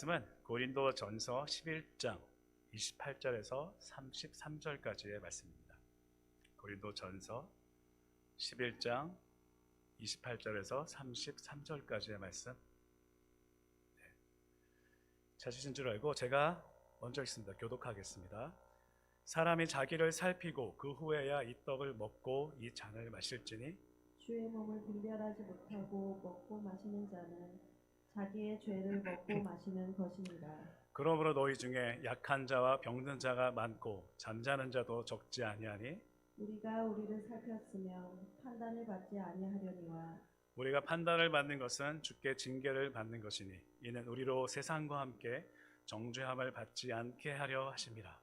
말씀은 고린도전서 11장 28절에서 33절까지의 말씀입니다. 고린도전서 11장 28절에서 33절까지의 말씀. 찾으신 줄 알고 제가 먼저 읽습니다. 교독하겠습니다. 사람이 자기를 살피고 그 후에야 이 떡을 먹고 이 잔을 마실지니 주의 몸을 분별하지 못하고 먹고 마시는 자는 자기의 죄를 먹고 마시는 것이니라. 그러므로 너희 중에 약한 자와 병든 자가 많고 잠자는 자도 적지 아니하니 우리가 우리를 살폈으면 판단을 받지 아니하려니와 우리가 판단을 받는 것은 주께 징계를 받는 것이니 이는 우리로 세상과 함께 정죄함을 받지 않게 하려 하심이라.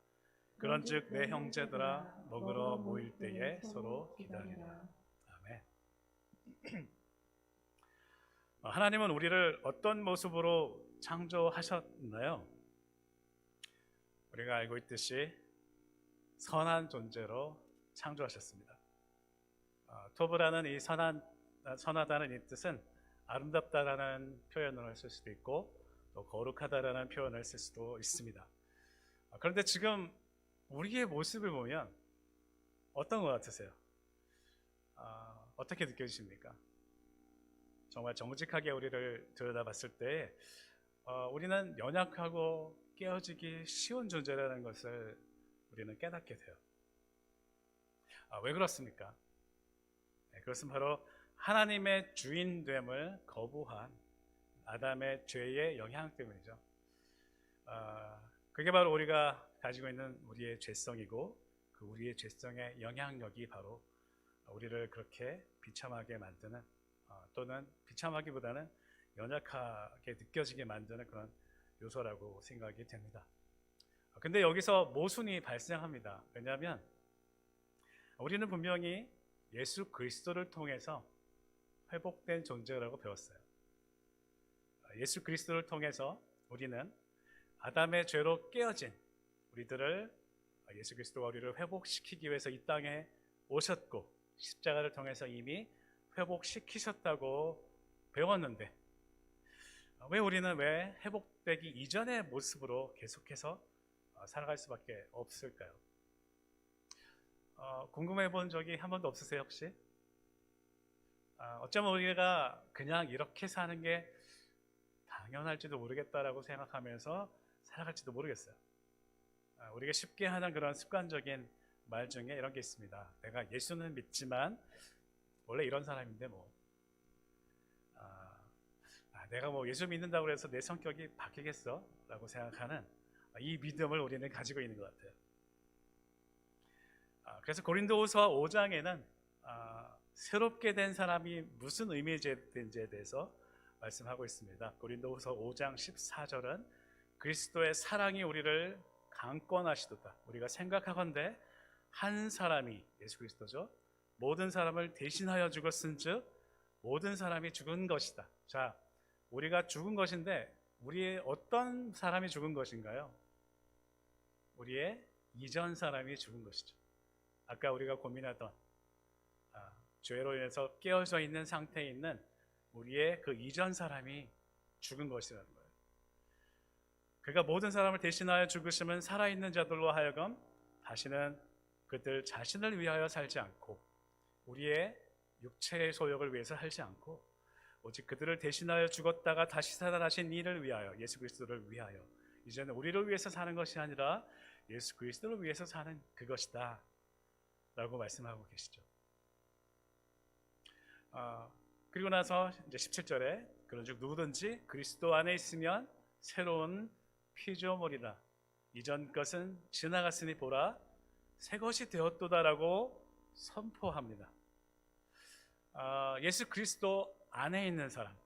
그런즉 내 형제들아 먹으러 모일 때에 서로 기다리라. 아멘. 하나님은 우리를 어떤 모습으로 창조하셨나요? 우리가 알고 있듯이 선한 존재로 창조하셨습니다. 토브라는 이 선하다는 이 뜻은 아름답다라는 표현을 쓸 수도 있고 또 거룩하다라는 표현을 쓸 수도 있습니다. 그런데 지금 우리의 모습을 보면 어떤 것 같으세요? 어떻게 느껴지십니까? 정말 정직하게 우리를 들여다봤을 때 우리는 연약하고 깨어지기 쉬운 존재라는 것을 우리는 깨닫게 돼요. 왜 그렇습니까? 그것은 바로 하나님의 주인됨을 거부한 아담의 죄의 영향 때문이죠. 그게 바로 우리가 가지고 있는 우리의 죄성이고 그 우리의 죄성의 영향력이 바로 우리를 그렇게 비참하게 만드는 또는 비참하기보다는 연약하게 느껴지게 만드는 그런 요소라고 생각이 됩니다. 근데 여기서 모순이 발생합니다. 왜냐하면 우리는 분명히 예수 그리스도를 통해서 회복된 존재라고 배웠어요. 예수 그리스도를 통해서 우리는 아담의 죄로 깨어진 우리들을 예수 그리스도가 우리를 회복시키기 위해서 이 땅에 오셨고 십자가를 통해서 이미 회복시키셨다고 배웠는데 왜 우리는 회복되기 이전의 모습으로 계속해서 살아갈 수밖에 없을까요? 궁금해 본 적이 한 번도 없으세요 혹시? 어쩌면 우리가 그냥 이렇게 사는 게 당연할지도 모르겠다라고 생각하면서 살아갈지도 모르겠어요. 우리가 쉽게 하는 그런 습관적인 말 중에 이런 게 있습니다. 내가 예수는 믿지만 원래 이런 사람인데 내가 예수 믿는다고 해서 내 성격이 바뀌겠어? 라고 생각하는 이 믿음을 우리는 가지고 있는 것 같아요. 그래서 고린도후서 5장에는 새롭게 된 사람이 무슨 의미인지에 대해서 말씀하고 있습니다. 고린도후서 5장 14절은 그리스도의 사랑이 우리를 강권하시도다. 우리가 생각하건대 한 사람이 예수 그리스도죠. 모든 사람을 대신하여 죽었은즉 모든 사람이 죽은 것이다. 자, 우리가 죽은 것인데 우리의 어떤 사람이 죽은 것인가요? 우리의 이전 사람이 죽은 것이죠. 아까 우리가 고민하던 죄로 인해서 깨어져 있는 상태에 있는 우리의 그 이전 사람이 죽은 것이라는 거예요. 그가 모든 사람을 대신하여 죽으심은 살아있는 자들로 하여금 다시는 그들 자신을 위하여 살지 않고 우리의 육체의 소욕을 위해서 살지 않고 오직 그들을 대신하여 죽었다가 다시 살아나신 이를 위하여 예수 그리스도를 위하여 이제는 우리를 위해서 사는 것이 아니라 예수 그리스도를 위해서 사는 그것이다 라고 말씀하고 계시죠. 그리고 나서 이제 17절에 그런즉 누구든지 그리스도 안에 있으면 새로운 피조물이라 이전 것은 지나갔으니 보라 새 것이 되었도다라고 선포합니다. 예수 그리스도 안에 있는 사람,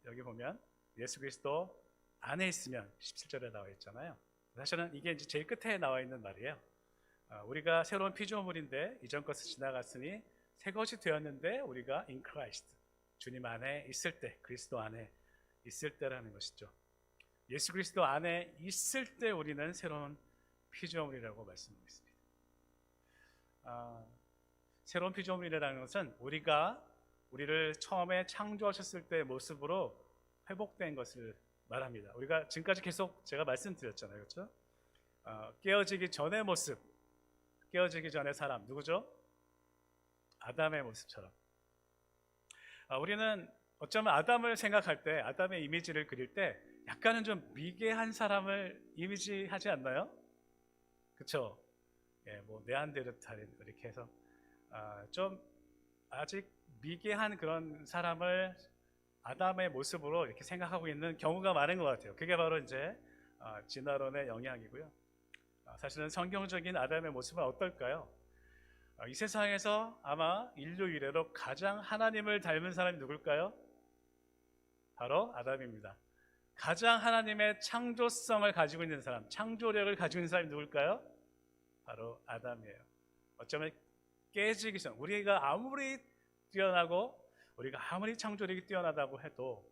여기 보면 예수 그리스도 안에 있으면 17절에 나와 있잖아요. 사실은 이게 이제 제일 끝에 나와 있는 말이에요. 우리가 새로운 피조물인데 이전 것은 지나갔으니 새 것이 되었는데 우리가 in Christ, 주님 안에 있을 때, 그리스도 안에 있을 때라는 것이죠. 예수 그리스도 안에 있을 때 우리는 새로운 피조물이라고 말씀하고 있습니다. 새로운 피조물이라는 것은 우리가 우리를 처음에 창조하셨을 때의 모습으로 회복된 것을 말합니다. 우리가 지금까지 계속 제가 말씀드렸잖아요, 그렇죠? 깨어지기 전의 모습, 깨어지기 전의 사람 누구죠? 아담의 모습처럼. 우리는 어쩌면 아담을 생각할 때, 아담의 이미지를 그릴 때 약간은 좀 미개한 사람을 이미지하지 않나요? 그렇죠? 예, 뭐 네안데르탈인 이렇게 해서 좀 아직 미개한 그런 사람을 아담의 모습으로 이렇게 생각하고 있는 경우가 많은 것 같아요. 그게 바로 이제 진화론의 영향이고요. 사실은 성경적인 아담의 모습은 어떨까요? 이 세상에서 아마 인류 이래로 가장 하나님을 닮은 사람이 누굴까요? 바로 아담입니다. 가장 하나님의 창조성을 가지고 있는 사람, 창조력을 가지고 있는 사람이 누굴까요? 바로 아담이에요. 어쩌면 깨지기 전, 우리가 아무리 뛰어나고 우리가 아무리 창조력이 뛰어나다고 해도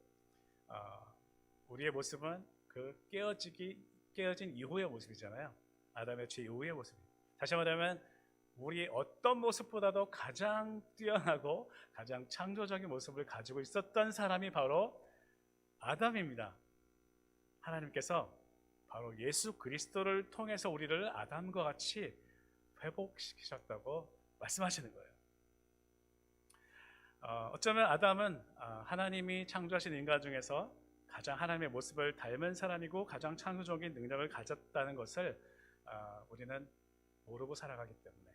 우리의 모습은 그 깨어진 이후의 모습이잖아요. 아담의 죄 이후의 모습입니다. 다시 말하면 우리 어떤 모습보다도 가장 뛰어나고 가장 창조적인 모습을 가지고 있었던 사람이 바로 아담입니다. 하나님께서 바로 예수 그리스도를 통해서 우리를 아담과 같이 회복시키셨다고 말씀하시는 거예요. 어쩌면 아담은 하나님이 창조하신 인간 중에서 가장 하나님의 모습을 닮은 사람이고 가장 창조적인 능력을 가졌다는 것을 우리는 모르고 살아가기 때문에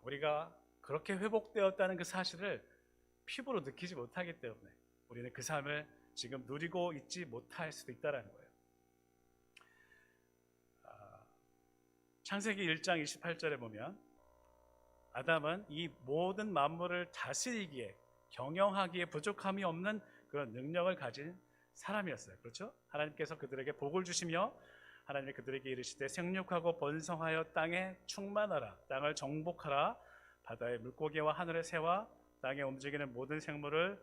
우리가 그렇게 회복되었다는 그 사실을 피부로 느끼지 못하기 때문에 우리는 그 삶을 지금 누리고 있지 못할 수도 있다는 거예요. 창세기 1장 28절에 보면 아담은 이 모든 만물을 다스리기에 경영하기에 부족함이 없는 그런 능력을 가진 사람이었어요. 그렇죠? 하나님께서 그들에게 복을 주시며 하나님이 그들에게 이르시되 생육하고 번성하여 땅에 충만하라, 땅을 정복하라, 바다의 물고기와 하늘의 새와 땅에 움직이는 모든 생물을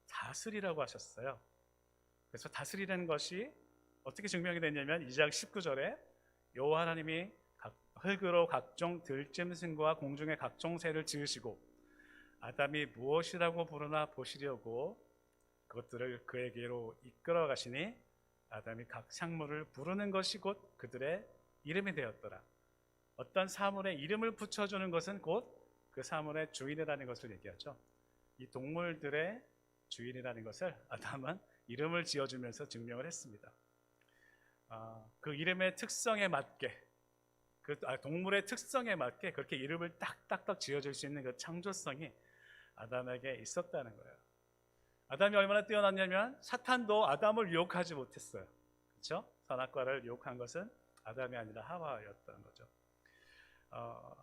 다스리라고 하셨어요. 그래서 다스리라는 것이 어떻게 증명이 됐냐면 2장 19절에 여호와 하나님이 흙으로 각종 들짐승과 공중의 각종 새를 지으시고 아담이 무엇이라고 부르나 보시려고 그것들을 그에게로 이끌어 가시니 아담이 각 생물을 부르는 것이 곧 그들의 이름이 되었더라. 어떤 사물에 이름을 붙여주는 것은 곧 그 사물의 주인이라는 것을 얘기하죠. 이 동물들의 주인이라는 것을 아담은 이름을 지어주면서 증명을 했습니다. 그 이름의 특성에 맞게 동물의 특성에 맞게 그렇게 이름을 딱딱딱 지어줄 수 있는 그 창조성이 아담에게 있었다는 거예요. 아담이 얼마나 뛰어났냐면 사탄도 아담을 유혹하지 못했어요. 그렇죠? 선악과를 유혹한 것은 아담이 아니라 하와였던 거죠.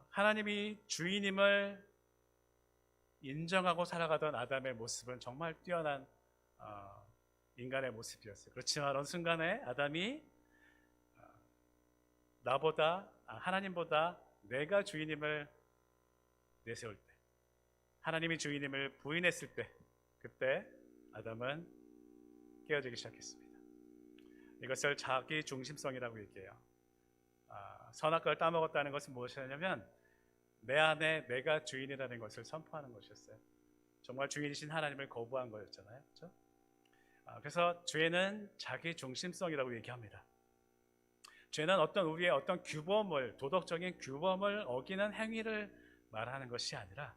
하나님이 주인임을 인정하고 살아가던 아담의 모습은 정말 뛰어난 인간의 모습이었어요. 그렇지만 어느 순간에 아담이 하나님보다 내가 주인임을 내세울 때, 하나님이 주인임을 부인했을 때, 그때 아담은 깨어지기 시작했습니다. 이것을 자기 중심성이라고 얘기해요. 선악과를 따먹었다는 것은 무엇이냐면 내 안에 내가 주인이라는 것을 선포하는 것이었어요. 정말 주인이신 하나님을 거부한 거였잖아요. 그렇죠? 그래서 죄는 자기 중심성이라고 얘기합니다. 죄는 우리의 어떤 규범을, 도덕적인 규범을 어기는 행위를 말하는 것이 아니라,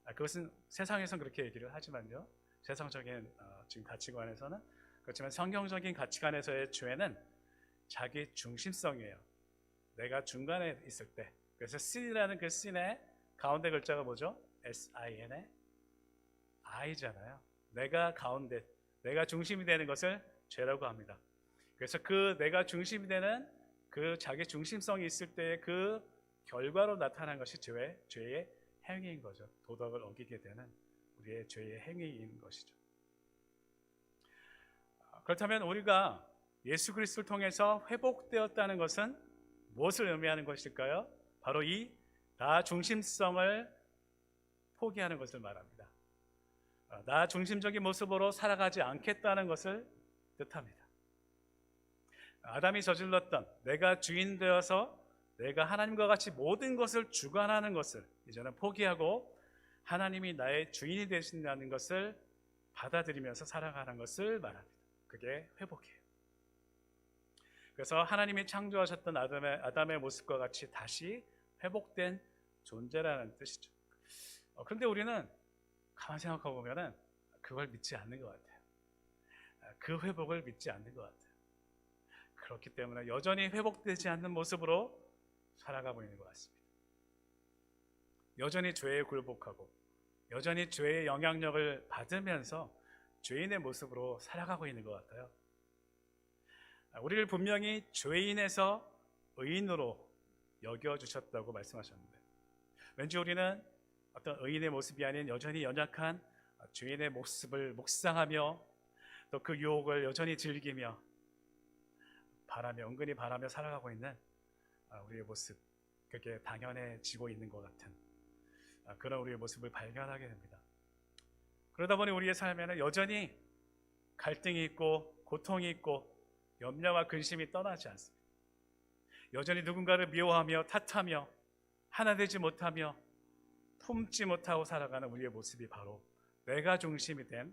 그것은 세상에서는 그렇게 얘기를 하지만요, 세상적인 지금 가치관에서는 그렇지만 성경적인 가치관에서의 죄는 자기 중심성이에요. 내가 중간에 있을 때. 그래서 sin이라는 그 sin의 가운데 글자가 뭐죠? S-I-N의 I잖아요. 내가 가운데, 내가 중심이 되는 것을 죄라고 합니다. 그래서 그 내가 중심이 되는 그 자기 중심성이 있을 때의 그 결과로 나타난 것이 죄의 행위인 거죠. 도덕을 어기게 되는 우리의 죄의 행위인 것이죠. 그렇다면 우리가 예수 그리스도를 통해서 회복되었다는 것은 무엇을 의미하는 것일까요? 바로 이 나 중심성을 포기하는 것을 말합니다. 나 중심적인 모습으로 살아가지 않겠다는 것을 뜻합니다. 아담이 저질렀던 내가 주인 되어서 내가 하나님과 같이 모든 것을 주관하는 것을 이제는 포기하고 하나님이 나의 주인이 되신다는 것을 받아들이면서 살아가는 것을 말합니다. 그게 회복이에요. 그래서 하나님이 창조하셨던 아담의 모습과 같이 다시 회복된 존재라는 뜻이죠. 그런데 우리는 가만 생각하고 보면은 그걸 믿지 않는 것 같아요. 그 회복을 믿지 않는 것 같아요. 그렇기 때문에 여전히 회복되지 않는 모습으로 살아가고 있는 것 같습니다. 여전히 죄에 굴복하고 여전히 죄의 영향력을 받으면서 죄인의 모습으로 살아가고 있는 것 같아요. 우리를 분명히 죄인에서 의인으로 여겨주셨다고 말씀하셨는데 왠지 우리는 어떤 의인의 모습이 아닌 여전히 연약한 죄인의 모습을 묵상하며 또 그 유혹을 여전히 즐기며 은근히 바라며 살아가고 있는 우리의 모습, 그렇게 당연해지고 있는 것 같은 그런 우리의 모습을 발견하게 됩니다. 그러다 보니 우리의 삶에는 여전히 갈등이 있고 고통이 있고 염려와 근심이 떠나지 않습니다. 여전히 누군가를 미워하며 탓하며 하나 되지 못하며 품지 못하고 살아가는 우리의 모습이 바로 내가 중심이 된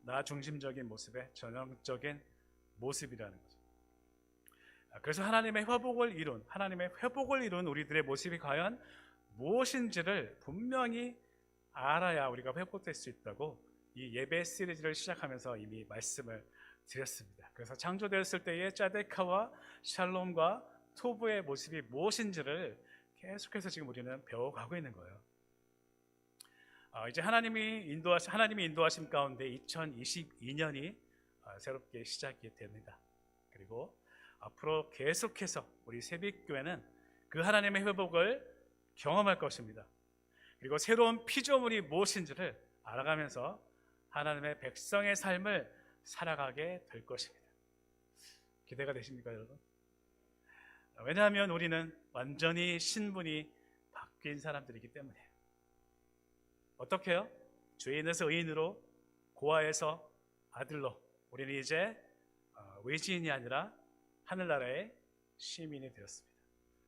나 중심적인 모습의 전형적인 모습이라는 거죠. 그래서 하나님의 회복을 이룬 우리들의 모습이 과연 무엇인지를 분명히 알아야 우리가 회복될 수 있다고 이 예배 시리즈를 시작하면서 이미 말씀을 드렸습니다. 그래서 창조되었을 때의 짜데카와 샬롬과 토브의 모습이 무엇인지를 계속해서 지금 우리는 배워가고 있는 거예요. 이제 하나님이 인도하심 가운데 2022년이 새롭게 시작이 됩니다. 그리고 앞으로 계속해서 우리 새빛교회는 그 하나님의 회복을 경험할 것입니다. 그리고 새로운 피조물이 무엇인지를 알아가면서 하나님의 백성의 삶을 살아가게 될 것입니다. 기대가 되십니까, 여러분? 왜냐하면 우리는 완전히 신분이 바뀐 사람들이기 때문이에요. 어떻게 해요? 죄인에서 의인으로, 고아에서 아들로 우리는 이제 외지인이 아니라 하늘나라의 시민이 되었습니다.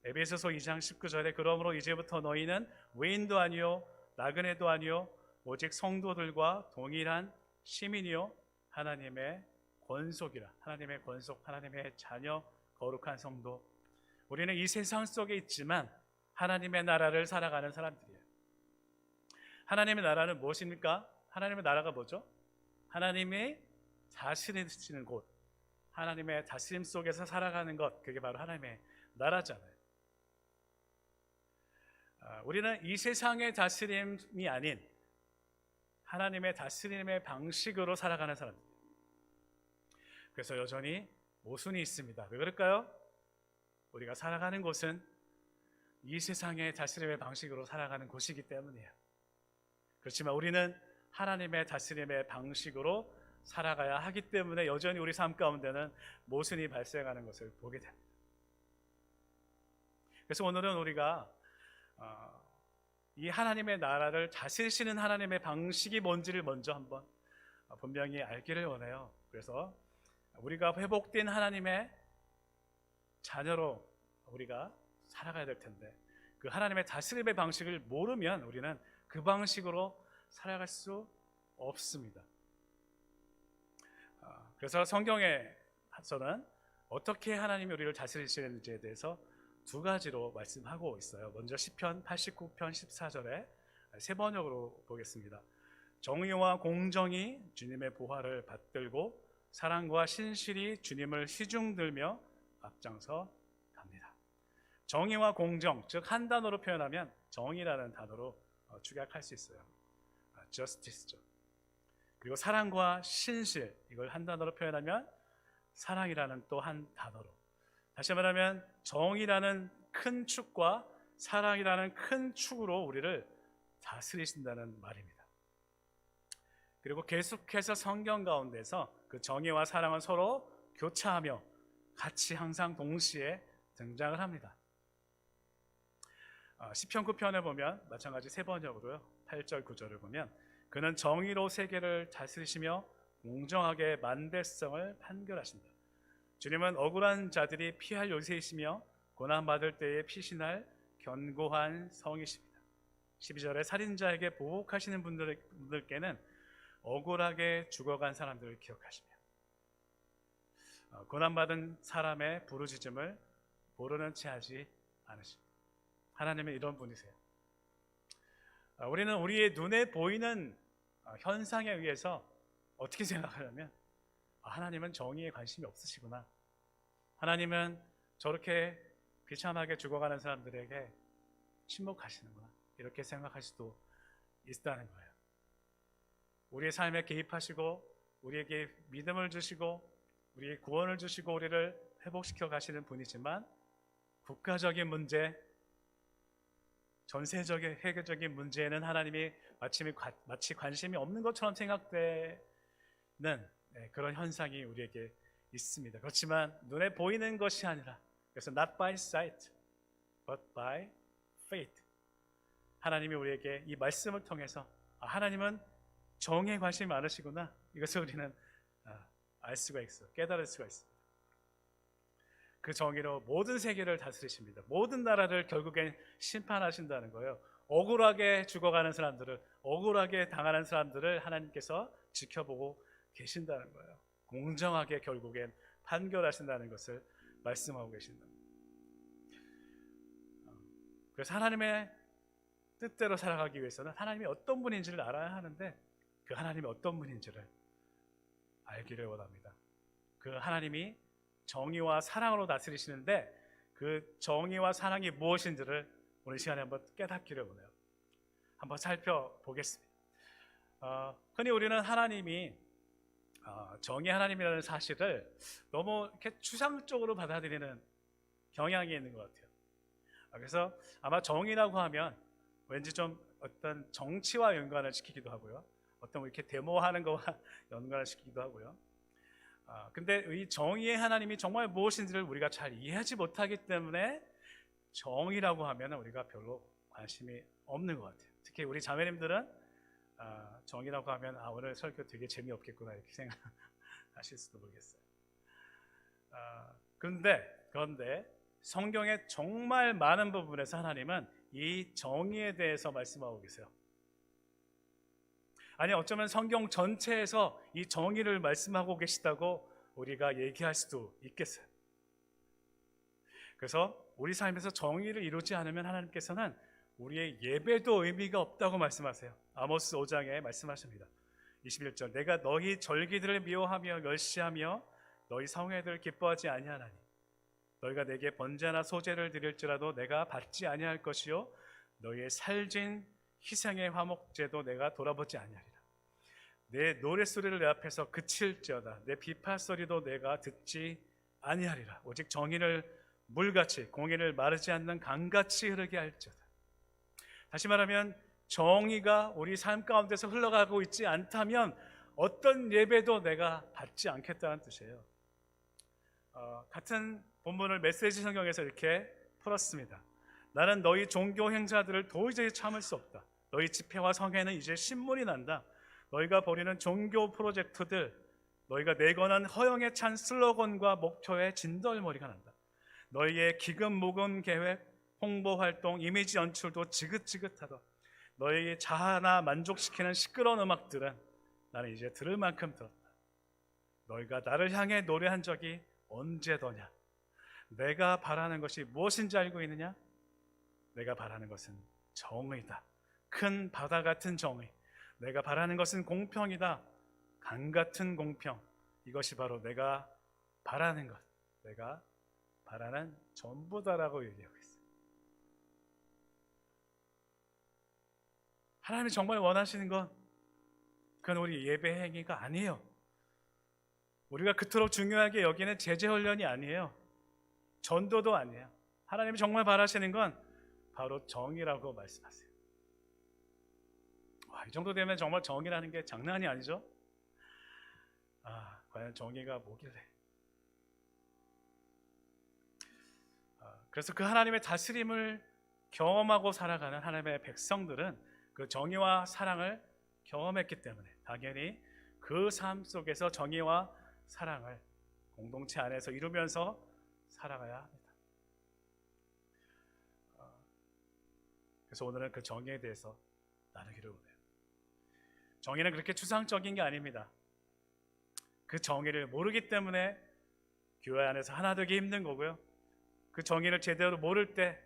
에베소서 2장 19절에 그러므로 이제부터 너희는 외인도 아니요 나그네도 아니요 오직 성도들과 동일한 시민이요 하나님의 권속이라. 하나님의 권속, 하나님의 자녀, 거룩한 성도. 우리는 이 세상 속에 있지만 하나님의 나라를 살아가는 사람들이에요. 하나님의 나라는 무엇입니까? 하나님의 나라가 뭐죠? 하나님이 다스리시는 곳, 하나님의 다스림 속에서 살아가는 것, 그게 바로 하나님의 나라잖아요. 우리는 이 세상의 다스림이 아닌 하나님의 다스림의 방식으로 살아가는 사람들이에요. 그래서 여전히 모순이 있습니다. 왜 그럴까요? 우리가 살아가는 곳은 이 세상의 다스림의 방식으로 살아가는 곳이기 때문이에요. 그렇지만 우리는 하나님의 다스림의 방식으로 살아가야 하기 때문에 여전히 우리 삶 가운데는 모순이 발생하는 것을 보게 됩니다. 그래서 오늘은 우리가 이 하나님의 나라를 다스리시는 하나님의 방식이 뭔지를 먼저 한번 분명히 알기를 원해요. 그래서 우리가 회복된 하나님의 자녀로 우리가 살아가야 될 텐데 그 하나님의 다스림의 방식을 모르면 우리는 그 방식으로 살아갈 수 없습니다. 그래서 성경에서는 어떻게 하나님이 우리를 다스리시는지에 대해서 두 가지로 말씀하고 있어요. 먼저 시편 89편 14절에 세 번역으로 보겠습니다. 정의와 공정이 주님의 보화를 받들고 사랑과 신실이 주님을 시중들며 앞장서 갑니다. 정의와 공정, 즉 한 단어로 표현하면 정의라는 단어로 축약할 수 있어요. justice죠. 그리고 사랑과 신실, 이걸 한 단어로 표현하면 사랑이라는 또 한 단어로, 다시 말하면 정의라는 큰 축과 사랑이라는 큰 축으로 우리를 다스리신다는 말입니다. 그리고 계속해서 성경 가운데서 그 정의와 사랑은 서로 교차하며 같이 항상 동시에 등장을 합니다. 시편 9편을 보면 마찬가지 세 번역으로요. 8절 9절을 보면 그는 정의로 세계를 다스리시며 공정하게 만대성을 판결하신다. 주님은 억울한 자들이 피할 요새이시며 고난받을 때에 피신할 견고한 성이십니다. 12절에 살인자에게 보복하시는 분들께는 억울하게 죽어간 사람들을 기억하시며, 고난받은 사람의 부르짖음을 모르는 채 하지 않으십니다. 하나님은 이런 분이세요. 우리는 우리의 눈에 보이는 현상에 의해서 어떻게 생각하냐면 하나님은 정의에 관심이 없으시구나. 하나님은 저렇게 비참하게 죽어가는 사람들에게 침묵하시는구나. 이렇게 생각할 수도 있다는 거예요. 우리의 삶에 개입하시고 우리에게 믿음을 주시고 우리의 구원을 주시고 우리를 회복시켜 가시는 분이지만 국가적인 문제, 전세적인 세계적인 문제에는 하나님이 마치 관심이 없는 것처럼 생각되는 그런 현상이 우리에게 있습니다. 그렇지만 눈에 보이는 것이 아니라, 그래서 not by sight, but by faith. 하나님이 우리에게 이 말씀을 통해서 하나님은 정의에 관심이 많으시구나. 이것을 우리는 알 수가 있어, 깨달을 수가 있습니다. 그 정의로 모든 세계를 다스리십니다. 모든 나라를 결국엔 심판하신다는 거예요. 억울하게 죽어가는 사람들을, 억울하게 당하는 사람들을 하나님께서 지켜보고 계신다는 거예요. 공정하게 결국엔 판결하신다는 것을 말씀하고 계신다. 그래서 하나님의 뜻대로 살아가기 위해서는 하나님이 어떤 분인지를 알아야 하는데, 그 하나님이 어떤 분인지를 알기를 원합니다. 그 하나님이 정의와 사랑으로 다스리시는데, 그 정의와 사랑이 무엇인지를 오늘 시간에 한번 깨닫기를 원해요. 한번 살펴보겠습니다. 흔히 우리는 하나님이 정의 하나님이라는 사실을 너무 이렇게 추상적으로 받아들이는 경향이 있는 것 같아요. 그래서 아마 정의라고 하면 왠지 좀 어떤 정치와 연관을 시키기도 하고요, 어떤 이렇게 데모하는 거와 연관을 시키기도 하고요. 근데 이 정의의 하나님이 정말 무엇인지를 우리가 잘 이해하지 못하기 때문에 정의라고 하면 우리가 별로 관심이 없는 것 같아요. 특히 우리 자매님들은 정의라고 하면 오늘 설교 되게 재미없겠구나 이렇게 생각하실 수도 모르겠어요. 그런데 성경의 정말 많은 부분에서 하나님은 이 정의에 대해서 말씀하고 계세요. 아니, 어쩌면 성경 전체에서 이 정의를 말씀하고 계시다고 우리가 얘기할 수도 있겠어요. 그래서 우리 삶에서 정의를 이루지 않으면 하나님께서는 우리의 예배도 의미가 없다고 말씀하세요. 아모스 5장에 말씀하십니다. 21절, 내가 너희 절기들을 미워하며 멸시하며 너희 성회들을 기뻐하지 아니하나니 너희가 내게 번제나 소제를 드릴지라도 내가 받지 아니할 것이요 너희의 살진 희생의 화목제도 내가 돌아보지 아니하리라. 내 노랫소리를 내 앞에서 그칠지어다. 내 비파소리도 내가 듣지 아니하리라. 오직 정의를 물같이, 공의를 마르지 않는 강같이 흐르게 할지어다. 다시 말하면 정의가 우리 삶 가운데서 흘러가고 있지 않다면 어떤 예배도 내가 받지 않겠다는 뜻이에요. 같은 본문을 메시지 성경에서 이렇게 풀었습니다. 나는 너희 종교 행사들을 도저히 참을 수 없다. 너희 집회와 성회는 이제 신문이 난다. 너희가 벌이는 종교 프로젝트들, 너희가 내거는 허영에 찬 슬로건과 목표에 진덜머리가 난다. 너희의 기금 모금 계획, 홍보 활동, 이미지 연출도 지긋지긋하다. 너희의 자아나 만족시키는 시끄러운 음악들은 나는 이제 들을 만큼 들었다. 너희가 나를 향해 노래한 적이 언제더냐? 내가 바라는 것이 무엇인지 알고 있느냐? 내가 바라는 것은 정의다. 큰 바다 같은 정의. 내가 바라는 것은 공평이다. 강 같은 공평. 이것이 바로 내가 바라는 것, 내가 바라는 전부다라고 얘기하고 있어요. 하나님이 정말 원하시는 건 그건 우리 예배 행위가 아니에요. 우리가 그토록 중요하게 여기는 제재훈련이 아니에요. 전도도 아니에요. 하나님이 정말 바라시는 건 바로 정의라고 말씀하세요. 이 정도 되면 정말 정의라는 게 장난이 아니죠? 과연 정의가 뭐길래? 그래서 그 하나님의 다스림을 경험하고 살아가는 하나님의 백성들은 그 정의와 사랑을 경험했기 때문에 당연히 그 삶 속에서 정의와 사랑을 공동체 안에서 이루면서 살아가야 합니다. 그래서 오늘은 그 정의에 대해서 나누기를 원해요. 정의는 그렇게 추상적인 게 아닙니다. 그 정의를 모르기 때문에 교회 안에서 하나 되기 힘든 거고요. 그 정의를 제대로 모를 때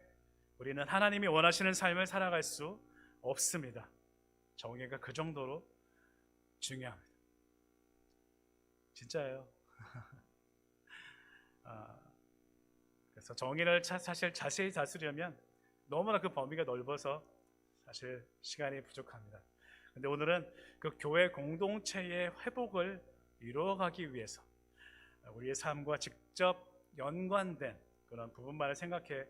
우리는 하나님이 원하시는 삶을 살아갈 수 없습니다. 정의가 그 정도로 중요합니다. 진짜예요. 그래서 정의를 사실 자세히 다스려면 너무나 그 범위가 넓어서 사실 시간이 부족합니다. 근데 오늘은 그 교회 공동체의 회복을 이루어가기 위해서 우리의 삶과 직접 연관된 그런 부분만을 생각해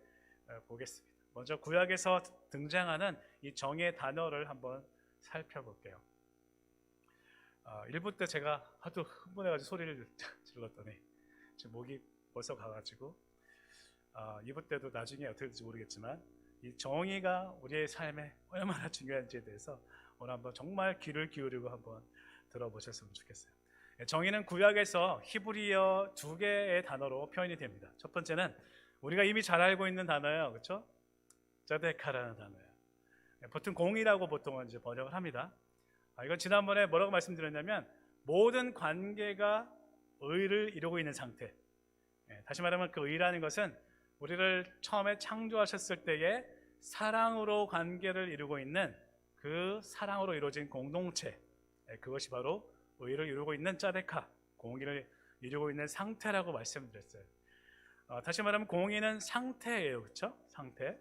보겠습니다. 먼저 구약에서 등장하는 이 정의 단어를 한번 살펴볼게요. 1부 때 제가 하도 흥분해가지고 소리를 질렀더니 지금 목이 벌써 가가지고 2부 때도 나중에 어떻게 될지 모르겠지만 이 정의가 우리의 삶에 얼마나 중요한지에 대해서 오늘 한번 정말 귀를 기울이고 한번 들어보셨으면 좋겠어요. 정의는 구약에서 히브리어 2개의 단어로 표현이 됩니다. 첫 번째는 우리가 이미 잘 알고 있는 단어예요, 그렇죠? 자데카라는 단어예요. 보통 공의라고 보통은 이제 번역을 합니다. 이건 지난번에 뭐라고 말씀드렸냐면 모든 관계가 의를 이루고 있는 상태. 다시 말하면 그 의라는 것은 우리를 처음에 창조하셨을 때에 사랑으로 관계를 이루고 있는 그 사랑으로 이루어진 공동체, 그것이 바로 의를 이루고 있는 짜데카, 공의를 이루고 있는 상태라고 말씀드렸어요. 다시 말하면 공의는 상태예요, 그렇죠? 상태.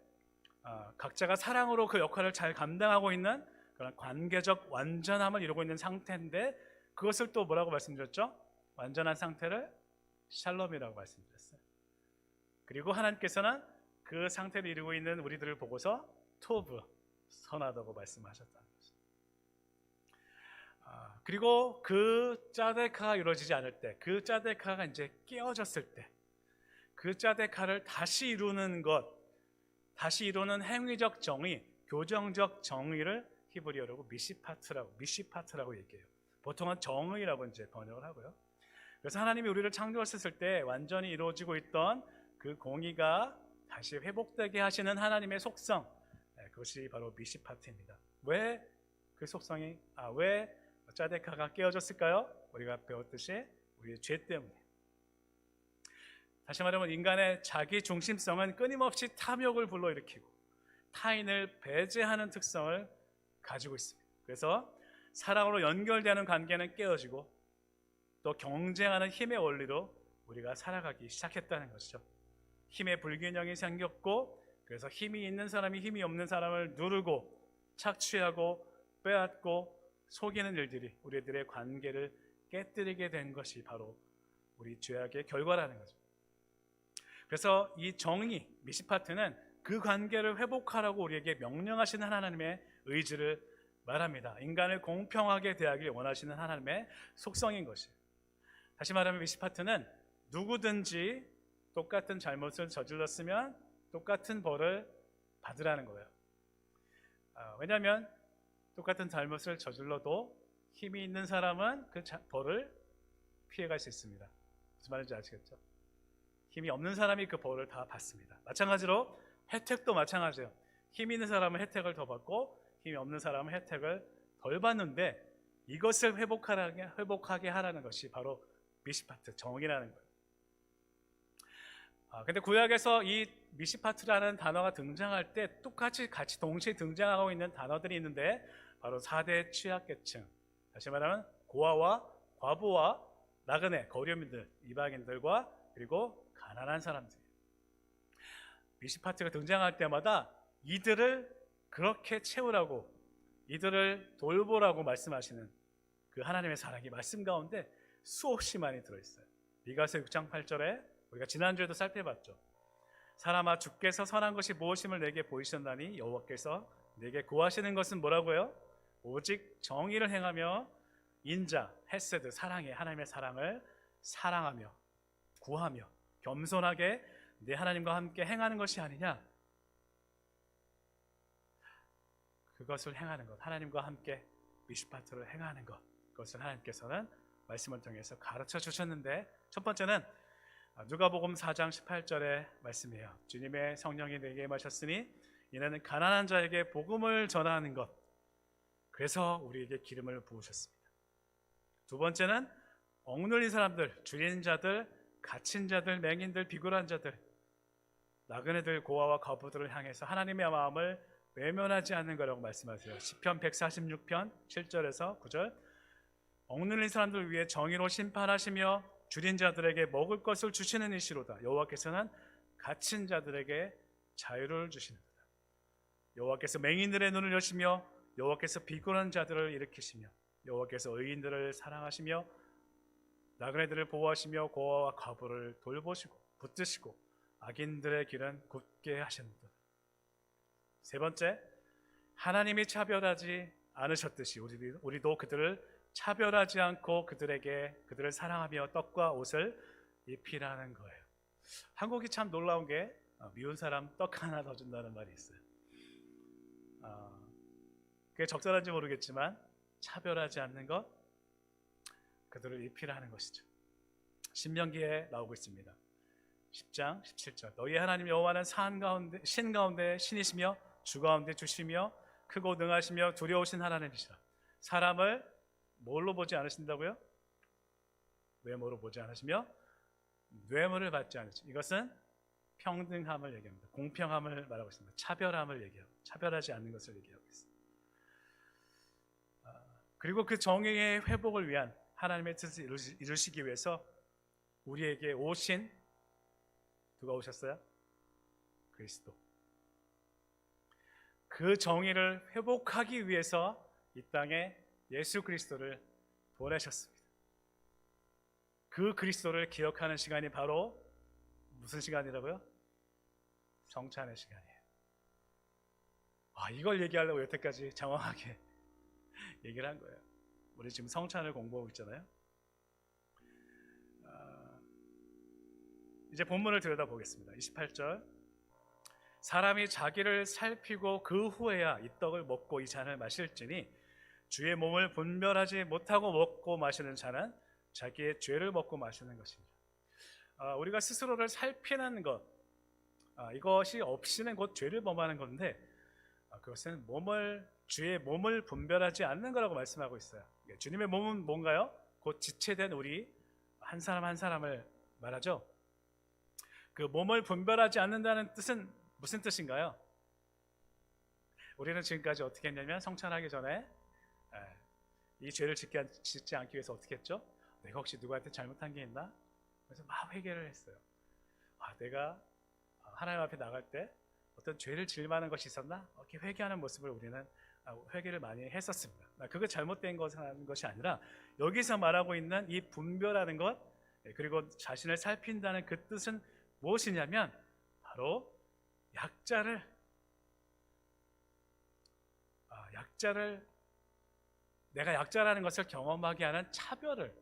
각자가 사랑으로 그 역할을 잘 감당하고 있는 그런 관계적 완전함을 이루고 있는 상태인데 그것을 또 뭐라고 말씀드렸죠? 완전한 상태를 샬롬이라고 말씀드렸어요. 그리고 하나님께서는 그 상태를 이루고 있는 우리들을 보고서 토브, 선하다고 말씀하셨다는 거죠. 그리고 그 짜데카가 이루어지지 않을 때, 그 짜데카가 이제 깨어졌을 때, 그 짜데카를 다시 이루는 것, 다시 이루는 행위적 정의, 교정적 정의를 히브리어로 미시파트라고 얘기해요. 보통은 정의라고 이제 번역을 하고요. 그래서 하나님이 우리를 창조하셨을 때 완전히 이루어지고 있던 그 공의가 다시 회복되게 하시는 하나님의 속성, 그것이 바로 미시파트입니다. 왜 그 속성이 왜 짜데카가 깨어졌을까요? 우리가 배웠듯이 우리의 죄 때문에. 다시 말하면 인간의 자기 중심성은 끊임없이 탐욕을 불러일으키고 타인을 배제하는 특성을 가지고 있습니다. 그래서 사랑으로 연결되는 관계는 깨어지고 또 경쟁하는 힘의 원리로 우리가 살아가기 시작했다는 것이죠. 힘의 불균형이 생겼고 그래서 힘이 있는 사람이 힘이 없는 사람을 누르고 착취하고 빼앗고 속이는 일들이 우리들의 관계를 깨뜨리게 된 것이 바로 우리 죄악의 결과라는 거죠. 그래서 이 정의, 미시파트는 그 관계를 회복하라고 우리에게 명령하시는 하나님의 의지를 말합니다. 인간을 공평하게 대하길 원하시는 하나님의 속성인 것이에요. 다시 말하면 미시파트는 누구든지 똑같은 잘못을 저질렀으면 똑같은 벌을 받으라는 거예요. 왜냐하면 똑같은 잘못을 저질러도 힘이 있는 사람은 그 벌을 피해갈 수 있습니다. 무슨 말인지 아시겠죠? 힘이 없는 사람이 그 벌을 다 받습니다. 마찬가지로 혜택도 마찬가지예요. 힘이 있는 사람은 혜택을 더 받고 힘이 없는 사람은 혜택을 덜 받는데 이것을 회복하게 하라는 것이 바로 미시파트, 정의라는 거예요. 근데 구약에서 이 미시파트라는 단어가 등장할 때 똑같이 같이 동시에 등장하고 있는 단어들이 있는데 바로 4대 취약계층, 다시 말하면 고아와 과부와 나그네, 거류민들, 이방인들과 그리고 가난한 사람들. 미시파트가 등장할 때마다 이들을 그렇게 채우라고, 이들을 돌보라고 말씀하시는 그 하나님의 사랑이 말씀 가운데 수없이 많이 들어있어요. 미가서 6장 8절에 우리가 지난주에도 살펴봤죠. 사람아, 주께서 선한 것이 무엇임을 내게 보이셨나니 여호와께서 내게 구하시는 것은 뭐라고요? 오직 정의를 행하며 인자, 헤세드, 사랑해, 하나님의 사랑을 사랑하며 구하며 겸손하게 내 하나님과 함께 행하는 것이 아니냐. 그것을 행하는 것, 하나님과 함께 미시파트를 행하는 것, 그것을 하나님께서는 말씀을 통해서 가르쳐 주셨는데 첫 번째는 누가복음 4장 18절의 말씀이에요. 주님의 성령이 내게 임하셨으니 이는 가난한 자에게 복음을 전하는 것, 그래서 우리에게 기름을 부으셨습니다. 두 번째는 억눌린 사람들, 줄인 자들, 갇힌 자들, 맹인들, 비굴한 자들, 나그네들, 고아와 과부들을 향해서 하나님의 마음을 외면하지 않는 거라고 말씀하세요. 시편 146편 7절에서 9절. 억눌린 사람들을 위해 정의로 심판하시며 줄인 자들에게 먹을 것을 주시는 이시로다. 여호와께서는 갇힌 자들에게 자유를 주시는도다. 여호와께서 맹인들의 눈을 여시며 여호와께서 비굴한 자들을 일으키시며 여호와께서 의인들을 사랑하시며 나그네들을 보호하시며 고아와 과부를 돌보시고 붙드시고 악인들의 길은 굳게 하시는도다. 세 번째, 하나님이 차별하지 않으셨듯이 우리도 그들을 차별하지 않고 그들을 사랑하며 떡과 옷을 입히라는 거예요. 한국이 참 놀라운 게 미운 사람 떡 하나 더 준다는 말이 있어요. 그게 적절한지 모르겠지만 차별하지 않는 것, 그들을 입히라는 것이죠. 신명기에 나오고 있습니다. 10장 17절. 너희 하나님 여호와는 신 가운데 신이시며 주 가운데 주시며 크고 능하시며 두려우신 하나님이시라. 사람을 뭘로 보지 않으신다고요? 외모로 보지 않으시며 뇌물을 받지 않으시죠. 이것은 평등함을 얘기합니다. 공평함을 말하고 있습니다. 차별함을 얘기하고 차별하지 않는 것을 얘기하고 있습니다. 그리고 그 정의의 회복을 위한 하나님의 뜻을 이루시기 위해서 우리에게 오신 누가 오셨어요? 그리스도. 그 정의를 회복하기 위해서 이 땅에 예수 그리스도를 보내셨습니다. 그 그리스도를 기억하는 시간이 바로 무슨 시간이라고요? 성찬의 시간이에요. 이걸 얘기하려고 여태까지 장황하게 얘기를 한 거예요. 우리 지금 성찬을 공부하고 있잖아요. 이제 본문을 들여다보겠습니다. 28절. 사람이 자기를 살피고 그 후에야 이 떡을 먹고 이 잔을 마실지니 주의 몸을 분별하지 못하고 먹고 마시는 자는 자기의 죄를 먹고 마시는 것입니다. 우리가 스스로를 살피는 것, 이것이 없이는 곧 죄를 범하는 건데 그것은 주의 몸을 분별하지 않는 거라고 말씀하고 있어요. 주님의 몸은 뭔가요? 곧 지체된 우리 한 사람 한 사람을 말하죠. 그 몸을 분별하지 않는다는 뜻은 무슨 뜻인가요? 우리는 지금까지 어떻게 했냐면 성찬하기 전에 이 죄를 짓지 않기 위해서 어떻게 했죠? 내가 혹시 누구한테 잘못한 게 있나? 그래서 막 회개를 했어요. 내가 하나님 앞에 나갈 때 어떤 죄를 지을 만한 것이 있었나? 이렇게 회개하는 모습을 우리는 회개를 많이 했었습니다. 그거 잘못된 것이 아니라 여기서 말하고 있는 이 분별하는 것, 그리고 자신을 살핀다는 그 뜻은 무엇이냐면 바로 내가 약자라는 것을 경험하게 하는 차별을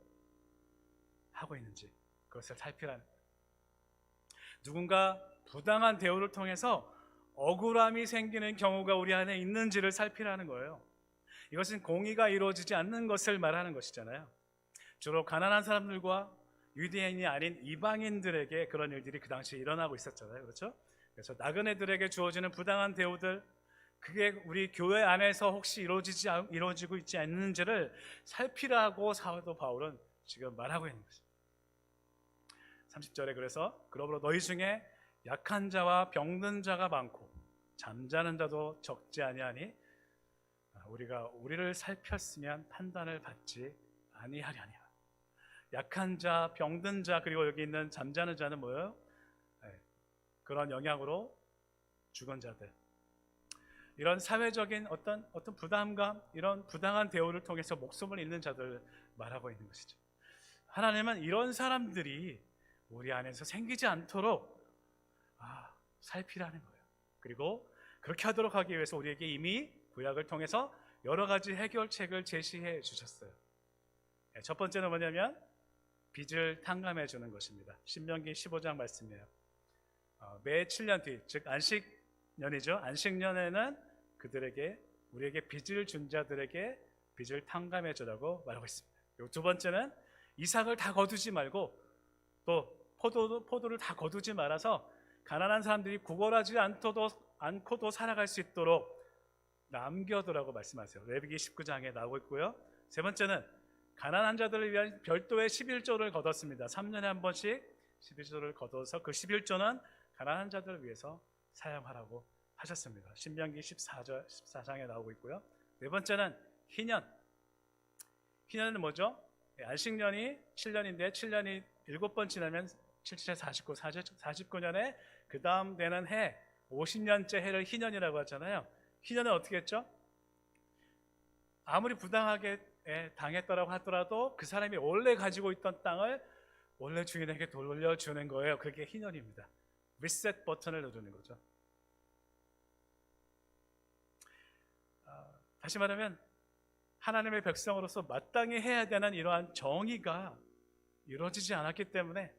하고 있는지 그것을 살피라는 거예요. 누군가 부당한 대우를 통해서 억울함이 생기는 경우가 우리 안에 있는지를 살피라는 거예요. 이것은 공의가 이루어지지 않는 것을 말하는 것이잖아요. 주로 가난한 사람들과 유대인이 아닌 이방인들에게 그런 일들이 그 당시에 일어나고 있었잖아요. 그렇죠? 그래서 나그네들에게 주어지는 부당한 대우들, 그게 우리 교회 안에서 혹시 이루어지고 있지 않는지를 살피라고 사도 바울은 지금 말하고 있는 것입니다. 30절에 그러므로 너희 중에 약한 자와 병든 자가 많고 잠자는 자도 적지 아니하니 우리가 우리를 살폈으면 판단을 받지 아니하려니와. 약한 자, 병든 자, 그리고 여기 있는 잠자는 자는 뭐예요? 그런 영향으로 죽은 자들. 이런 사회적인 어떤 부담감, 이런 부당한 대우를 통해서 목숨을 잃는 자들 말하고 있는 것이죠. 하나님은 이런 사람들이 우리 안에서 생기지 않도록 살피라는 거예요. 그리고 그렇게 하도록 하기 위해서 우리에게 이미 구약을 통해서 여러 가지 해결책을 제시해 주셨어요. 첫 번째는 뭐냐면 빚을 탕감해 주는 것입니다. 신명기 15장 말씀이에요. 매 7년 뒤, 즉 안식년이죠. 안식년에는 우리에게 빚을 준 자들에게 빚을 탕감해 주라고 말하고 있습니다. 그리고 두 번째는 이삭을 다 거두지 말고 또 포도를 다 거두지 말아서 가난한 사람들이 구걸하지 않고도 살아갈 수 있도록 남겨두라고 말씀하세요. 레위기 19장에 나오고 있고요. 세 번째는 가난한 자들을 위한 별도의 11조를 거뒀습니다. 3년에 한 번씩 11조를 거둬서 그 11조는 가난한 자들을 위해서 사용하라고 하셨습니다. 신명기 14장에 나오고 있고요. 네 번째는 희년. 희년은 뭐죠? 안식년이 7년인데 7년이 7번 지나면 7, 49, 49년에 그 다음 되는 해 50년째 해를 희년이라고 하잖아요. 희년은 어떻게 했죠? 아무리 부당하게 당했더라고 하더라도 그 사람이 원래 가지고 있던 땅을 원래 주인에게 돌려주는 거예요. 그게 희년입니다. 리셋 버튼을 누르는 거죠. 다시 말하면 하나님의 백성으로서 마땅히 해야 되는 이러한 정의가 이루어지지 않았기 때문에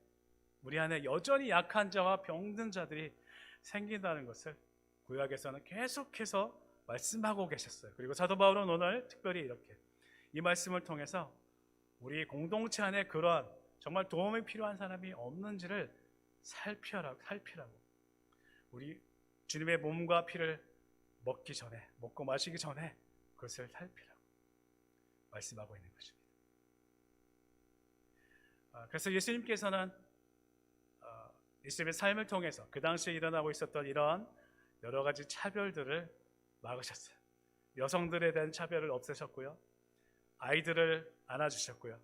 우리 안에 여전히 약한 자와 병든 자들이 생긴다는 것을 구약에서는 계속해서 말씀하고 계셨어요. 그리고 사도 바울은 오늘 특별히 이렇게 이 말씀을 통해서 우리 공동체 안에 그러한 정말 도움이 필요한 사람이 없는지를 살피라고 우리 주님의 몸과 피를 먹기 전에, 먹고 마시기 전에 그것을 살피라고 말씀하고 있는 것입니다. 그래서 예수님께서는 예수님의 삶을 통해서 그 당시에 일어나고 있었던 이런 여러 가지 차별들을 막으셨어요. 여성들에 대한 차별을 없애셨고요. 아이들을 안아주셨고요.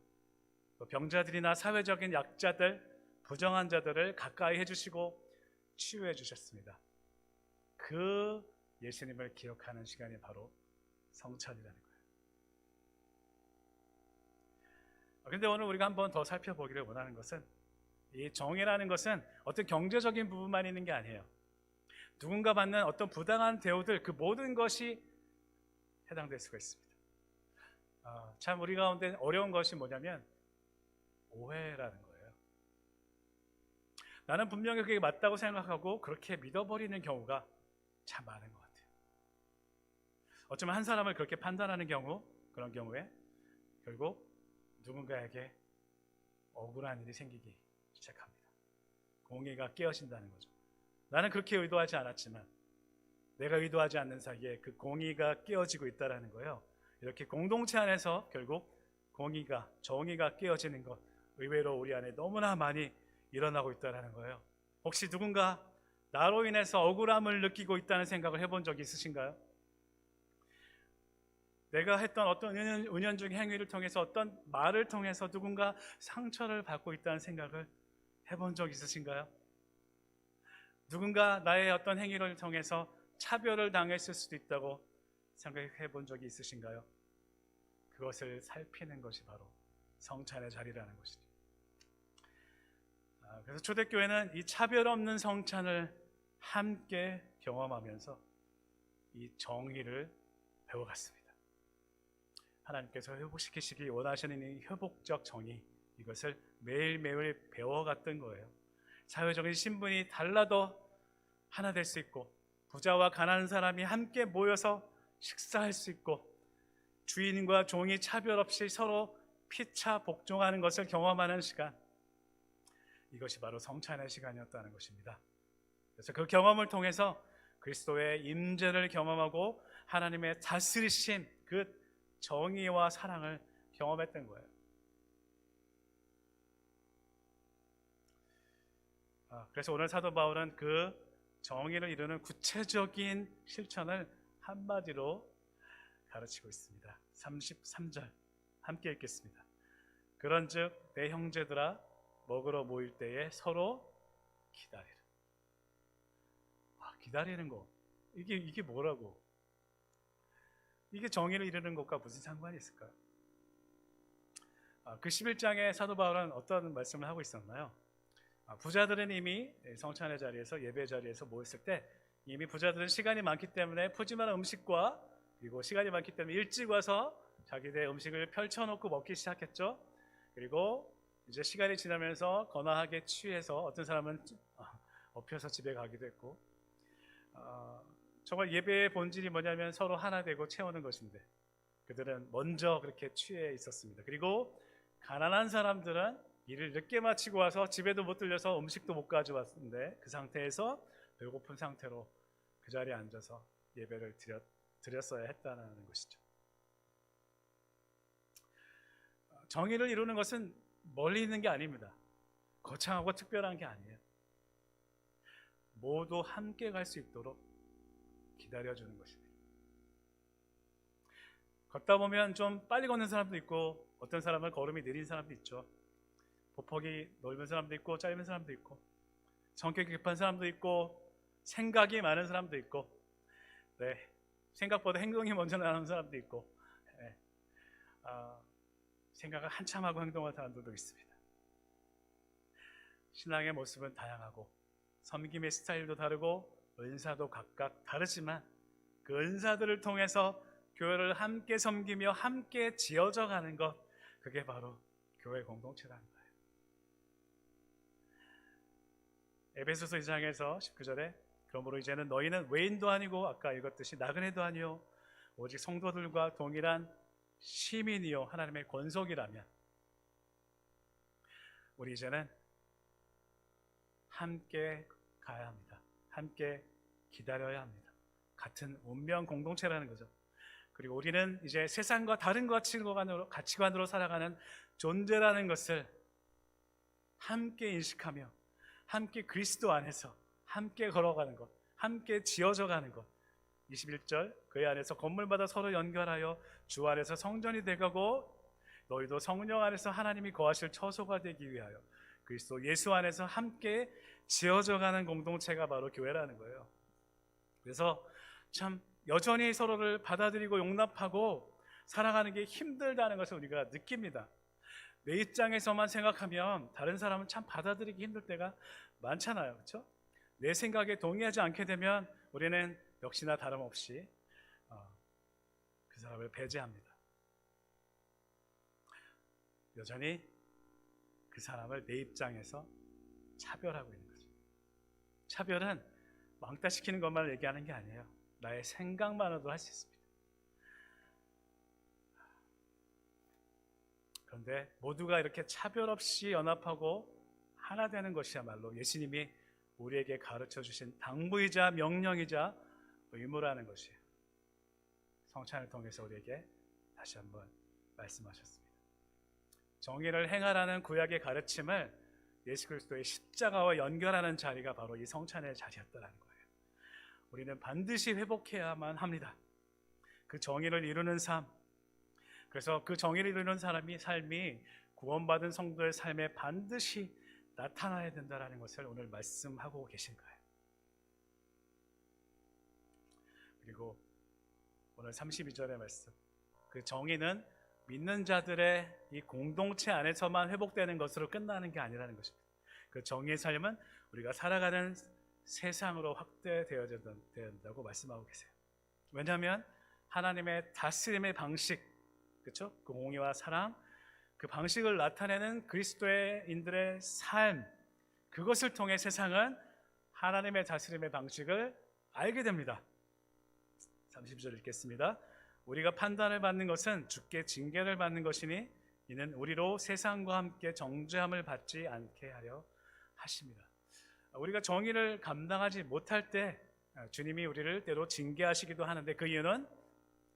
또 병자들이나 사회적인 약자들, 부정한 자들을 가까이 해주시고 치유해 주셨습니다. 그 예수님을 기억하는 시간이 바로 성찬이라는 거예요. 그런데 오늘 우리가 한번 더 살펴보기를 원하는 것은 이 정의라는 것은 어떤 경제적인 부분만 있는 게 아니에요. 누군가 받는 어떤 부당한 대우들 그 모든 것이 해당될 수가 있습니다. 참 우리 가운데 어려운 것이 뭐냐면 오해라는 거예요. 나는 분명히 그게 맞다고 생각하고 그렇게 믿어버리는 경우가 참 많은 것 같아요. 어쩌면 한 사람을 그렇게 판단하는 경우, 그런 경우에 결국 누군가에게 억울한 일이 생기기 시작합니다. 공의가 깨어진다는 거죠. 나는 그렇게 의도하지 않았지만 내가 의도하지 않는 사이에 그 공의가 깨어지고 있다는 거예요. 이렇게 공동체 안에서 결국 공의가, 정의가 깨어지는 것 의외로 우리 안에 너무나 많이 일어나고 있다는 거예요. 혹시 누군가 나로 인해서 억울함을 느끼고 있다는 생각을 해본 적이 있으신가요? 내가 했던 어떤 은연중 행위를 통해서 어떤 말을 통해서 누군가 상처를 받고 있다는 생각을 해본 적 있으신가요? 누군가 나의 어떤 행위를 통해서 차별을 당했을 수도 있다고 생각해 본 적이 있으신가요? 그것을 살피는 것이 바로 성찬의 자리라는 것이죠. 그래서 초대교회는 이 차별 없는 성찬을 함께 경험하면서 이 정의를 배워갔습니다. 하나님께서 회복시키시기 원하시는 이 회복적 정의, 이것을 매일매일 배워갔던 거예요. 사회적인 신분이 달라도 하나 될 수 있고, 부자와 가난한 사람이 함께 모여서 식사할 수 있고, 주인과 종이 차별 없이 서로 피차 복종하는 것을 경험하는 시간, 이것이 바로 성찬의 시간이었다는 것입니다. 그래서 그 경험을 통해서 그리스도의 임재를 경험하고 하나님의 다스리심, 그 정의와 사랑을 경험했던 거예요. 그래서 오늘 사도 바울은 그 정의를 이루는 구체적인 실천을 한마디로 가르치고 있습니다. 33절 함께 읽겠습니다. 그런즉 내 형제들아 먹으러 모일 때에 서로 기다리라. 기다리는 거 이게 뭐라고? 이게 정의를 이루는 것과 무슨 상관이 있을까요? 그 11장에 사도 바울은 어떤 말씀을 하고 있었나요? 부자들은 이미 성찬의 자리에서, 예배 자리에서 모였을 때 이미 부자들은 시간이 많기 때문에 푸짐한 음식과, 그리고 시간이 많기 때문에 일찍 와서 자기들의 음식을 펼쳐놓고 먹기 시작했죠. 그리고 이제 시간이 지나면서 거나하게 취해서 어떤 사람은 엎혀서 집에 가기도 했고, 정말 예배의 본질이 뭐냐면 서로 하나 되고 채우는 것인데 그들은 먼저 그렇게 취해 있었습니다. 그리고 가난한 사람들은 일을 늦게 마치고 와서 집에도 못 들려서 음식도 못 가져왔는데 그 상태에서 배고픈 상태로 그 자리에 앉아서 예배를 드렸어야 했다는 것이죠. 정의를 이루는 것은 멀리 있는 게 아닙니다. 거창하고 특별한 게 아니에요. 모두 함께 갈 수 있도록 기다려주는 것입니다. 걷다 보면 좀 빨리 걷는 사람도 있고 어떤 사람은 걸음이 느린 사람도 있죠. 보폭이 넓은 사람도 있고 짧은 사람도 있고 성격이 급한 사람도 있고 생각이 많은 사람도 있고 네, 생각보다 행동이 먼저 나오는 사람도 있고 네, 생각을 한참 하고 행동하는 사람들도 있습니다. 신앙의 모습은 다양하고 섬김의 스타일도 다르고 은사도 각각 다르지만 그 은사들을 통해서 교회를 함께 섬기며 함께 지어져 가는 것, 그게 바로 교회 공동체라는 거예요. 에베소서 2장에서 19절에 그러므로 이제는 너희는 외인도 아니고 아까 읽었듯이 나그네도 아니요 오직 성도들과 동일한 시민이요 하나님의 권속이라면 우리 이제는 함께 가야 합니다. 함께 기다려야 합니다. 같은 운명 공동체라는 거죠. 그리고 우리는 이제 세상과 다른 가치관으로 살아가는 존재라는 것을 함께 인식하며 함께 그리스도 안에서 함께 걸어가는 것, 함께 지어져 가는 것. 21절 그의 안에서 건물마다 서로 연결하여 주 안에서 성전이 되고 너희도 성령 안에서 하나님이 거하실 처소가 되기 위하여 그리스도 예수 안에서 함께 지어져 가는 공동체가 바로 교회라는 거예요. 그래서 참 여전히 서로를 받아들이고 용납하고 살아가는 게 힘들다는 것을 우리가 느낍니다. 내 입장에서만 생각하면 다른 사람은 참 받아들이기 힘들 때가 많잖아요. 그렇죠? 내 생각에 동의하지 않게 되면 우리는 역시나 다름없이 그 사람을 배제합니다. 여전히 그 사람을 내 입장에서 차별하고 있는 거죠. 차별은 왕따시키는 것만 얘기하는 게 아니에요. 나의 생각만으로도 할 수 있습니다. 그런데 모두가 이렇게 차별 없이 연합하고 하나 되는 것이야말로 예수님이 우리에게 가르쳐 주신 당부이자 명령이자 의무라는 것이에요. 성찬을 통해서 우리에게 다시 한번 말씀하셨습니다. 정의를 행하라는 구약의 가르침을 예수 그리스도의 십자가와 연결하는 자리가 바로 이 성찬의 자리였다는 거예요. 우리는 반드시 회복해야만 합니다. 그 정의를 이루는 삶, 그래서 그 정의를 이루는 삶이 구원받은 성도의 삶에 반드시 나타나야 된다는 것을 오늘 말씀하고 계신 거예요. 그리고 오늘 32절의 말씀, 그 정의는 믿는 자들의 이 공동체 안에서만 회복되는 것으로 끝나는 게 아니라는 것입니다. 그 정의의 삶은 우리가 살아가는 세상으로 확대되어야 된다고 말씀하고 계세요. 왜냐하면 하나님의 다스림의 방식, 그렇죠? 그 공의와 사랑, 그 방식을 나타내는 그리스도인들의 삶, 그것을 통해 세상은 하나님의 다스림의 방식을 알게 됩니다. 30절 읽겠습니다. 우리가 판단을 받는 것은 주께 징계를 받는 것이니 이는 우리로 세상과 함께 정죄함을 받지 않게 하려 하십니다. 우리가 정의를 감당하지 못할 때 주님이 우리를 때로 징계하시기도 하는데 그 이유는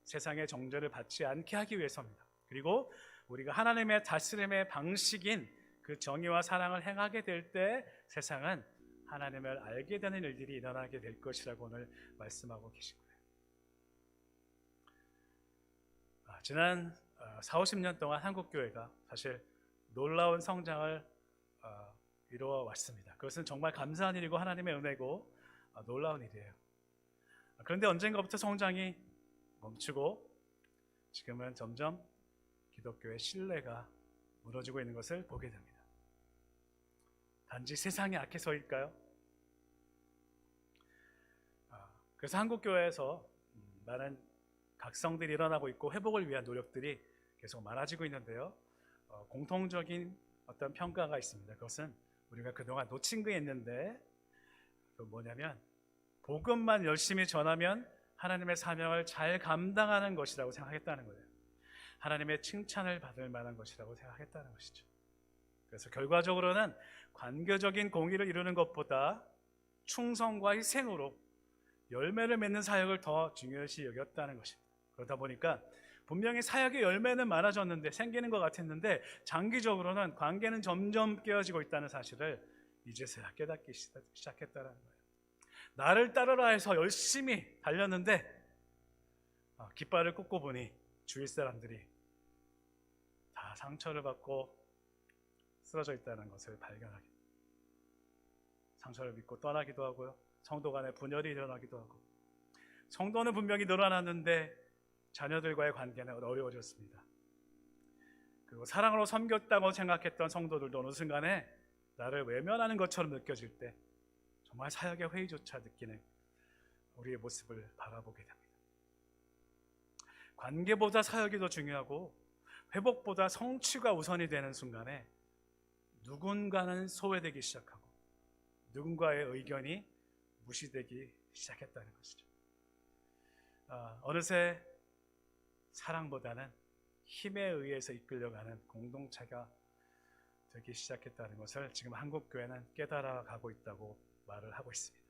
세상의 정죄를 받지 않게 하기 위해서입니다. 그리고 우리가 하나님의 다스림의 방식인 그 정의와 사랑을 행하게 될 때 세상은 하나님을 알게 되는 일들이 일어나게 될 것이라고 오늘 말씀하고 계신 거예요. 지난 40-50년 동안 한국교회가 사실 놀라운 성장을 이루어 왔습니다. 그것은 정말 감사한 일이고 하나님의 은혜고 놀라운 일이에요. 그런데 언젠가부터 성장이 멈추고 지금은 점점 기독교의 신뢰가 무너지고 있는 것을 보게 됩니다. 단지 세상이 악해서일까요? 그래서 한국교회에서 많은 각성들이 일어나고 있고 회복을 위한 노력들이 계속 많아지고 있는데요. 공통적인 어떤 평가가 있습니다. 그것은 우리가 그동안 놓친 게 있는데 그 뭐냐면 복음만 열심히 전하면 하나님의 사명을 잘 감당하는 것이라고 생각했다는 거예요. 하나님의 칭찬을 받을 만한 것이라고 생각했다는 것이죠. 그래서 결과적으로는 관계적인 공의를 이루는 것보다 충성과 희생으로 열매를 맺는 사역을 더 중요시 여겼다는 것입니다. 그러다 보니까 분명히 사역의 열매는 많아졌는데 생기는 것 같았는데 장기적으로는 관계는 점점 깨어지고 있다는 사실을 이제서야 깨닫기 시작했다는 거예요. 나를 따르라 해서 열심히 달렸는데 깃발을 꽂고 보니 주위 사람들이 다 상처를 받고 쓰러져 있다는 것을 발견하게, 상처를 믿고 떠나기도 하고요, 성도 간에 분열이 일어나기도 하고, 성도는 분명히 늘어났는데 자녀들과의 관계는 어려워졌습니다. 그리고 사랑으로 섬겼다고 생각했던 성도들도 어느 순간에 나를 외면하는 것처럼 느껴질 때 정말 사역의 회의조차 느끼는 우리의 모습을 바라보게 됩니다. 관계보다 사역이 더 중요하고 회복보다 성취가 우선이 되는 순간에 누군가는 소외되기 시작하고 누군가의 의견이 무시되기 시작했다는 것이죠. 어느새 사랑보다는 힘에 의해서 이끌려가는 공동체가 되기 시작했다는 것을 지금 한국교회는 깨달아가고 있다고 말을 하고 있습니다.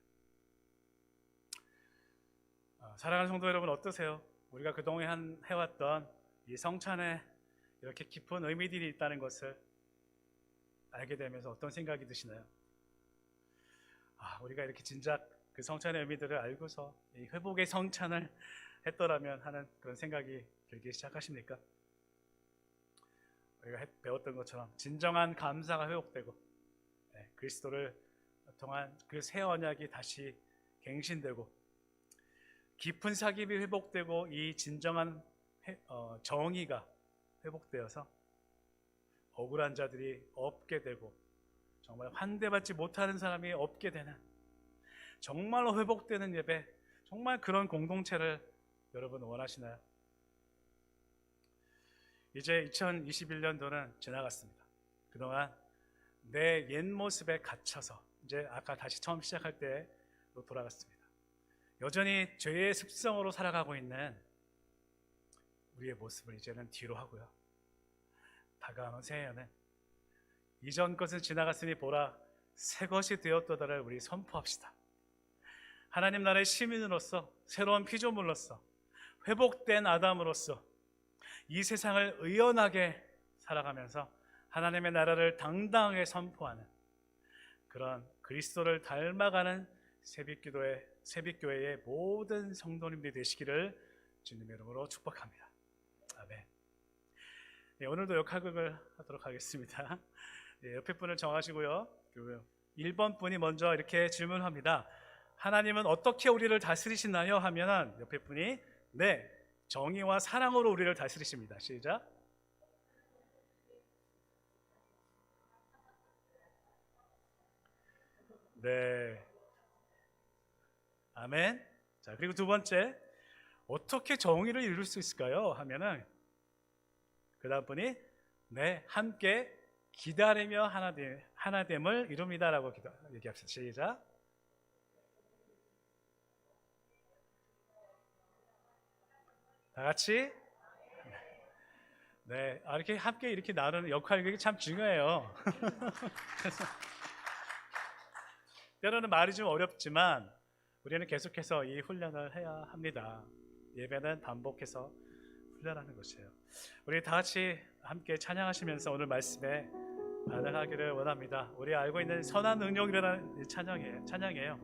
사랑하는 성도 여러분, 어떠세요? 우리가 그동안 해왔던 이 성찬에 이렇게 깊은 의미들이 있다는 것을 알게 되면서 어떤 생각이 드시나요? 우리가 이렇게 진작 그 성찬의 의미들을 알고서 이 회복의 성찬을 했더라면 하는 그런 생각이 들기 시작하십니까? 우리가 배웠던 것처럼 진정한 감사가 회복되고 그리스도를 통한 그 새 언약이 다시 갱신되고 깊은 사귐이 회복되고 이 진정한 정의가 회복되어서 억울한 자들이 없게 되고 정말 환대받지 못하는 사람이 없게 되는 정말로 회복되는 예배, 정말 그런 공동체를 여러분 원하시나요? 이제 2021년도는 지나갔습니다. 그동안 내 옛 모습에 갇혀서 이제 아까 다시 처음 시작할 때로 돌아갔습니다. 여전히 죄의 습성으로 살아가고 있는 우리의 모습을 이제는 뒤로 하고요, 다가오는 새해에는 이전 것은 지나갔으니 보라 새 것이 되었도다를 우리 선포합시다. 하나님 나라의 시민으로서, 새로운 피조물로서, 회복된 아담으로서 이 세상을 의연하게 살아가면서 하나님의 나라를 당당하게 선포하는 그런 그리스도를 닮아가는 새빛교회의 모든 성도님들이 되시기를 주님의 이름으로 축복합니다. 아멘. 오늘도 역할극을 하도록 하겠습니다. 옆에 분을 정하시고요, 1번 분이 먼저 이렇게 질문합니다. 하나님은 어떻게 우리를 다스리시나요? 하면 옆에 분이 네, 정의와 사랑으로 우리를 다스리십니다. 시작. 네, 아멘. 자, 그리고 두 번째, 어떻게 정의를 이룰 수 있을까요? 하면은 그 다음 분이 네, 함께 기다리며 하나됨을 이룹니다라고 얘기합시다. 시작. 다 같이. 네, 이렇게 함께 이렇게 나누는 역할이 참 중요해요. 때로는 말이 좀 어렵지만 우리는 계속해서 이 훈련을 해야 합니다. 예배는 반복해서 훈련하는 것이에요. 우리 다 같이 함께 찬양하시면서 오늘 말씀에 반응하기를 원합니다. 우리 알고 있는 선한 능력이라는 찬양이에요.